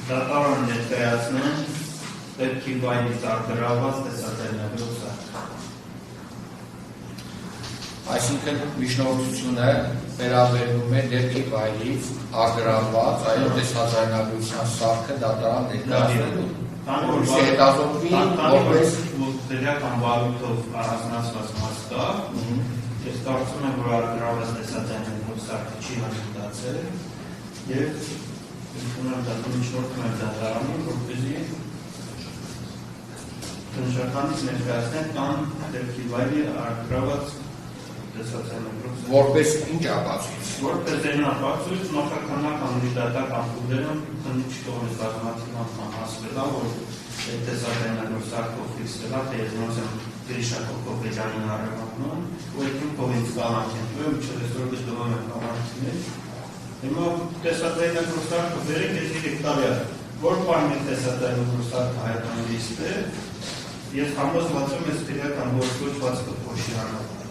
Դատարան ներկայացնեն դեպքի վայրից արտադրված տեսաձայնագրող սարք։ Այսինքն միջնորդությունը վերաբերում է դեպքի վայրից արտադրված այո տեսաձայնագրության սարքը դատարան ներկայացնելու։ Հետազոտվի որպես տեղական վարույթով առանձնացված մաս կա, ես կարծում եմ, որ արտադրված տեսաձայնագրող սարքը չի հանդիպացել եւ միջնորդում եմ դատարանին, որպեսզի քննչականից ներկայացնեն կան դեպքի վայրի արտադրված տեսաձայնագրող սարք։ Որպես ինչ ապացույց։ Որպես ապացույց նախաքանական դատական փուլերում քննիչ կողմից բազմաթիվ անգամ ասվել է, որ տեսաձայնագրող սարքը ֆիքսել է, թե ես ոնց եմ Գրիշակով Կոպեջյանին առևատնում, ու այդքան կողմից կալանք են տվել, մինչև այսօր գտնվում են կալանքի մեջ։ Հիմա տեսաձայնագրող սարքը վերեք ես եկեք տալի է, որ բան է տեսաձայնագրող սարքը հայտնվիստ է, ես համոզված եմ ես տեղական գործողված կփոշի անապատը։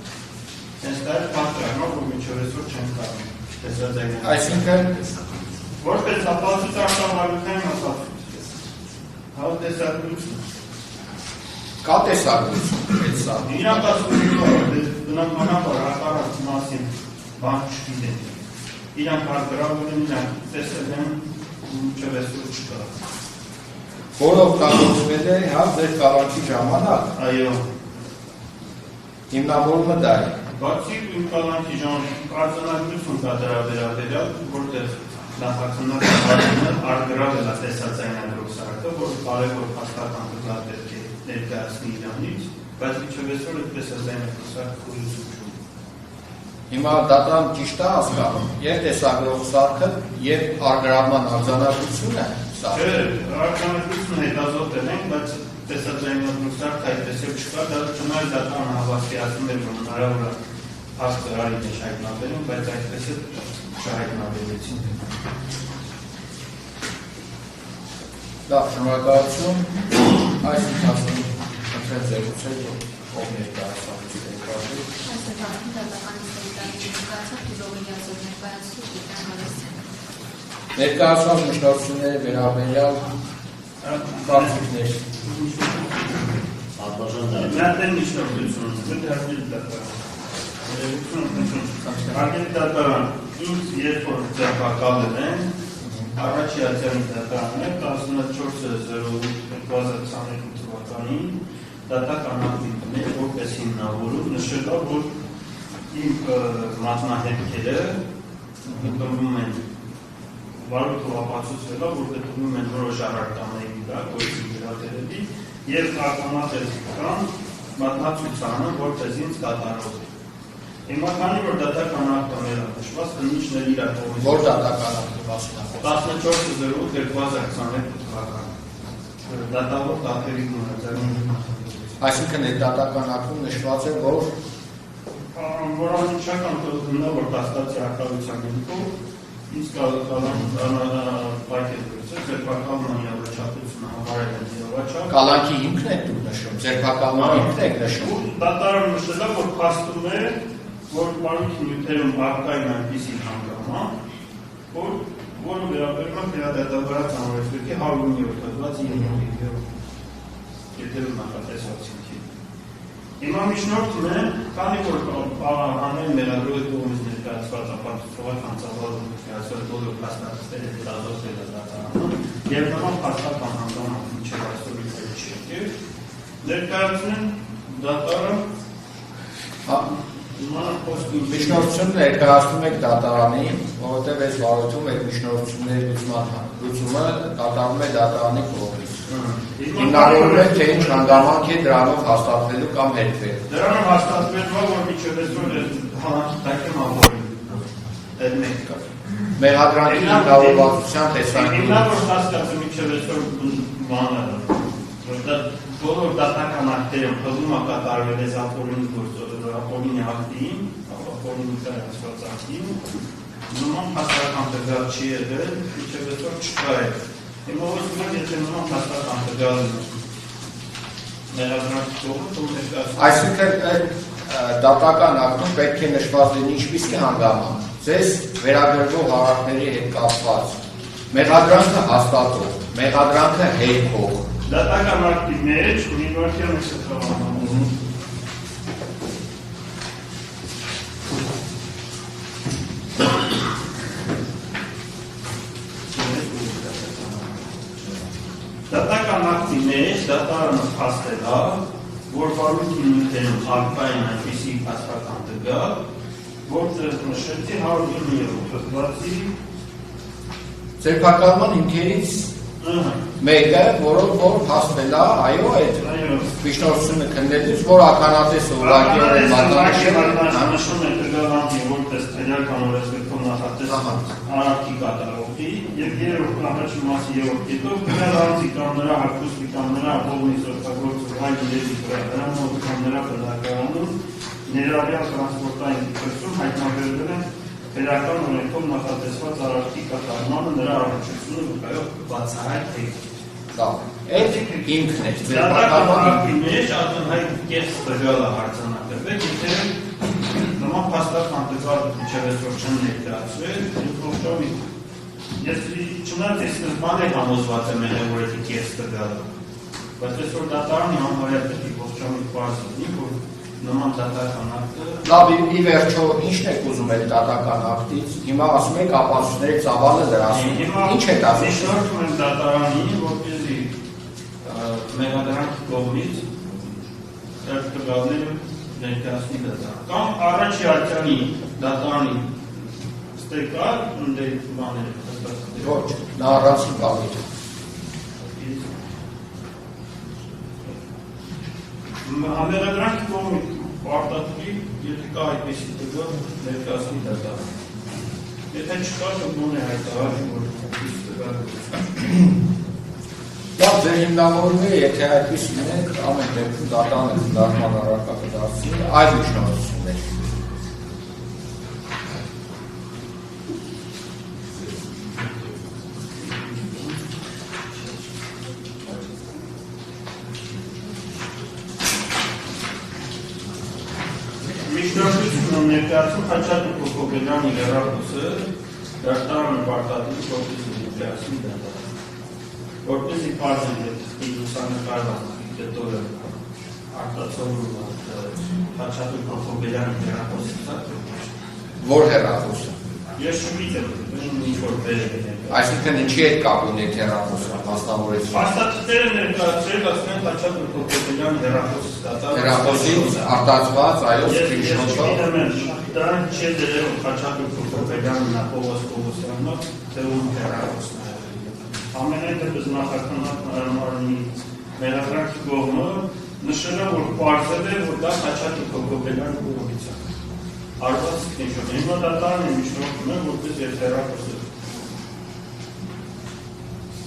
Հենց դա է պատճառն է, որ մինչև այսօր չեն կարող տեսաձայնագրող։ Այսինքն որպես ապացույց արտահայտության ապացույց։ Հա տեսագրություն։ Կա տեսագրություն այդ սարքի։ Իրանք ասում են, բնականաբար հակառակ մասին բան չգիտեն։ Իրանք արտադրել են, իրանք տեսել են, մինչև այսօր չկա։ Որ օգտագործվել է հա ձեր կալանքի ժամանակ։ Այո։ Հիմնավորումը դա է։ Բացի իմ կալանքի ժամանակ արձանագրություն կա դրա վերաբերյալ, որտեղ նախաքննական արտադրել է տեսաձայնագրող սարքը, որ կարևոր հաստատան դեպք է ներկայացնի իրանից, բայց մինչև այսօր այդ տեսաձայնագրող սարքը գոյություն չունի։ Հիմա դատարան ճիշտ է հասկանում, եւ տեսագրող սարքը, եւ արտադրման արձանագրությունը սա։ Չէ, արձանագրությունը հետազոտել են, բայց տեսաձայնագրող սարքը այդպես էլ չկա, դա չնայած դատարանը հավաստիացնում է, որ հնարավոր է հաստ արի մեջ հայտնաբերում, բայց այդպես էլ չհայտնաբերեցին։ Լավ, շնորհակալություն։ Այս ընթացքում խնդրեմ զեկուցել, որ ով ներկայացուցիչ է կազմի։ Ներկայացված միջնորդությունների վերաբերյալ կարծիքներ։ Մենք են միջնորդություն, հարգելի դատարան։ Հարգելի դատարան, ինձ երբ որ ձեռնարկել են, առաջի ացիանի դատարանն է 14/08/2022 թվականին դատական ակտիվներ որպես հիմնավորում նշել է, որ իմ մատնահետքերը ընդունվում են վարույթով ապացուցվել է, որ ընդունվում են որոշ առարկաների վրա, գործի վերաբերելի եւ ակնհայտ կան մատնացուցանը, որպես ինձ կատարող է։ Հիմա քանի որ դատական ակտը ներառված, քննիչները իրար կողմից Որ դատական ակտը մասնա 14/08/2022 թվական դատավոր դատերի գունաձայն։ Այսինքն այդ դատական ակտում նշված է, որ որոնչական որ դաստացի արտադրության դեպքում ինձ կալան պայքեր գործել, ձերբակալման իրավաչափությունը համարել են իրավաչափ։ կալանքի հիմքն է դուք նշում, ձերբակալման հիմքն եք նշում։ Դատարանը նշել է, որ փաստում է, որ մարմնի նյութերում արկային այնպիսի հանգաման, որը վերաբերում է դատավորած անորոշվեկի 100-րդ հոդված 9-րդ եթերում նախատեսվածքի։ Հիմա միջնորդում է, քանի որ հանրային մեղադրողի կողմից ներկայացված ապացուցողական ծավալը ներկայացված բոլոր փաստաթղթերը հետազոտվել է դատարանում, եւ նման փաստական հանգաման մինչև այսօր չի եկել, ներկայացնում դատարան Միջնորդություն ներկայացնում եք դատարանին, որովհետև այս վարույթում այդ միջնորդությունների լուծումը կատարվում է դատարանի կողմից։ Հիմնավորում է, թե ինչ հանգամանք է դրանով հաստատվելու կամ հետևել։ Դրանով հաստատվելու է, որ մինչև այսօր հանրակի տակ եմ ապորի։ Այդ մեկ կա։ Մեղադրանքի հիմնավորվածության տեսանկյունից։ Հիմնավոր հասկացը մինչև այսօր բանը բոլոր դատական ակտերում հղում է կատարվել այս ապորինի գործողը, ապորինի ակտին, ապորինի կայացված ակտին, նման հաստատական տվյալ չի եղել, մինչև այսօր չկա է։ Հիմա ոսում եմ, եթե նման հաստատական տվյալ մեղադրանքի կողմը, այսինքն դատական ակտում պետք է նշված լինի ինչպիսի հանգամանք, ձեզ վերագրվող հարակների հետ կապված Մեղադրանքը հաստատող, մեղադրանքը հերքող։ Դատական ակտի մեջ ունիվերսիան շփոթվում։ Դատական ակտի մեջ դատարանը փաստել է, որ վարույթի նյութերում ակտային այնպիսի փաստական տվյալ, որտեղ նշեցի 109 թվականի Ձերբակալման հիմքերից մեկը, որով որ փաստվել է, այո, այդ միջնորդությունը քննելուց, որ ականատեսը ուղղակիորեն մատնանշում է տվյալանքի, որպես տեղական օրենսգրքում նախատես արարքի կատարողի եւ երրորդ առաջին մասի երրորդ կետով տվյալանքի կամ նրա հագուստի կամ նրա ապօրինի օգտագործող այլ իրերի վրա դրա մոտ կամ նրա բնակարանում ներառյալ տրանսպորտային քրսում հայտնաբերվել են Վերական օրենքով նախատեսված արարքի կատարմանը նրա առողջությունը վկայող բացահայտ է։ Լավ, այդ հիմքն է։ Դատական արարքի մեջ ակնհայտ կես տվյալը արձանագրվել, եթե նման փաստական տվյալ միջավայրով չեն ներկայացվել, ես չնայած այս բանը համոզված եմ եղել, որ այդ կես տվյալը, բայց այսօր դատարանի համարյա պետք է ողջամիտ բարձ լինի, որ նման դատական ակտը Լավ, ի վերջո, ի՞նչն եք ուզում այդ դատական ակտից։ Հիմա ասում եք ապացույցների ծավալը դրասում։ Ինչ է ասում։ Շնորհում եմ դատարանին, որպեսզի մեղադրանքի կողմից այդ տվյալները ներկայացնի դատարան։ Կամ առաջի ալյանի դատարանի ստեկալ ընդեր բաները հստակ։ Ոչ, նա առանցին բաղի։ Համերադրանքի կողմից պարտադրի, եթե կա այդպեսի տվյալ ներկայացնի դատարան։ Եթե չկա, դու հայտարարի, որ տվյալ Լավ, ձեր հիմնավորում է, եթե այդպես ունենք, ամեն դեպքում դատարանը դառնալ առարկա կդարձնի այլ միջնորդություններ։ Միջնորդությունը ներկայացում Խաչատուր Հոկոբելյանի հեռախոսը դատարանը պարտադրի, որպեսզի ներկայացնի դատարան։ Որպեսզի պարզեն լուսանկարված դետորը արտացոլում Խաչատուր Հոկոբելյանի հեռախոսը։ Որ հեռախոսը։ Ես չգիտեմ, ինչ-որ բերել է։ Այսինքն ինչի հետ կապ ունի այդ հեռախոսը, մասնավորեցին։ Փաստաթղթերը ներկայացրել, ասում են Խաչատուր Հոկոբելյանի հեռախոսը դատարան։ Հեռախոսից արտացված, այո, սկրինշոթով։ Դա չէ դերել Խաչատուր Հոկոբելյանն Պողոս Պողոսյանով, թե ում հեռախոսն է։ Ամենայն դեպս նախաքննարանի մեղադրանքի կողմը նշել է, որ պարզել է, որ դա Խաչատուր Հոկոբելյանի կողմից է։ Արված սկրինշոթ։ Հիմա դատարանը միջնորդում է, որպես երբ հեռախոսը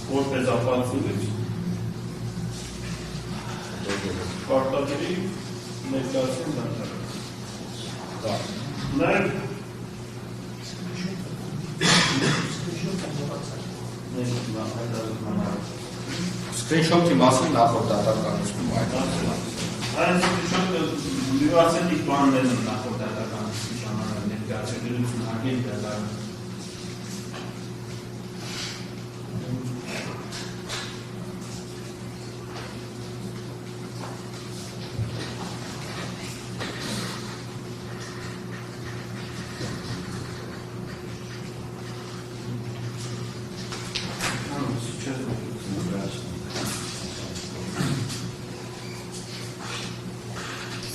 որպես ապացույց պարտադրի ներկայացում դատարան։ Նաև Սկրինշոթի մասին նախորդ դատականությունում այդ Այս սկրինշոթը լիվացետիկ բաններն նախորդ դատականության ժամանակ ներկայացրել դրություն հագել դատարան։